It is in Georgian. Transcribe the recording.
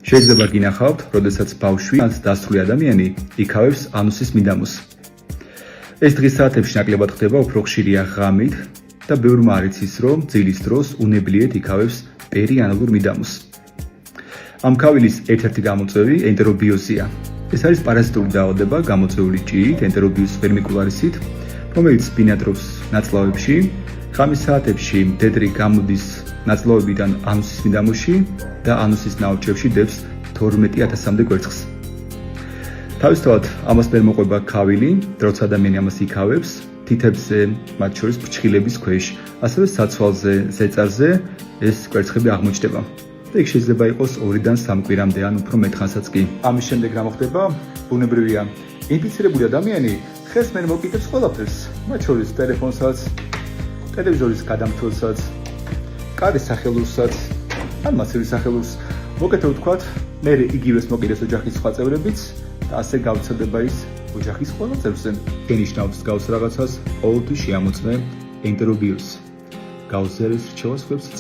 შეიძლება გინახავთ, როდესაც ბავშვი ან დასწული ადამიანი იქავებს ანუსის მიდამოს. ეს დღის საათებში ნაკლებად ხდება, უფრო ხშირია ღამით და ბევრმა არ იცის, რომ ძილის დროს უნებლიეთ იქავებს პერიანალურ მიდამოს. ამ ქავილის ერთ-ერთი გამოწვევი ენტერობიოზია. ეს არის პარაზიტული დაავადება გამოწვეული ჭიით, ენტერობიოზ ვერმიკულარისით, რომელიც ბინადრობს ნაწლავებში, ღამის საათებში მდედრი გამოდის ნაწლავებიდან ანუსის მიდამოში და ანუსის ნაოჭებში დებს 12,000-მდე კვერცხს. თავისთავად ამას ვერ მოყვება ქავილი, როცა ადამიანი ამას იქავებს, თითებზე, მათ შორის ფრჩხილების ქვეშ, ასევე საცვალზე, ზეწარზე ეს კვერცხები აღმოჩნდება. და იქ შეიძლება იყოს 2-დან 3 კვირამდე ან უფრო მეტხანსაც კი. ამის შემდეგ რა მოხდება? ბუნებრივია, ინფიცირებული ადამიანი ხელს მერ მოკიდებს ყველაფერს, მათ შორის ტელეფონსაც, ტელევიზორის გადამფრთველსაც, კარის სახელურსაც, ან მასივის სახელურს. მოკეთე ვთქვათ, მე იგივეს მოკიდეს ოჯახის სხვა წევრებიც და ასე გავრცელდება ის ოჯახის ყველა წევრზე. შენიშნავს გავს რაღაცას, ყოველთვის შეამოწმე ენტერობიოზი. გაუზიარეს რჩევას ვებსაც.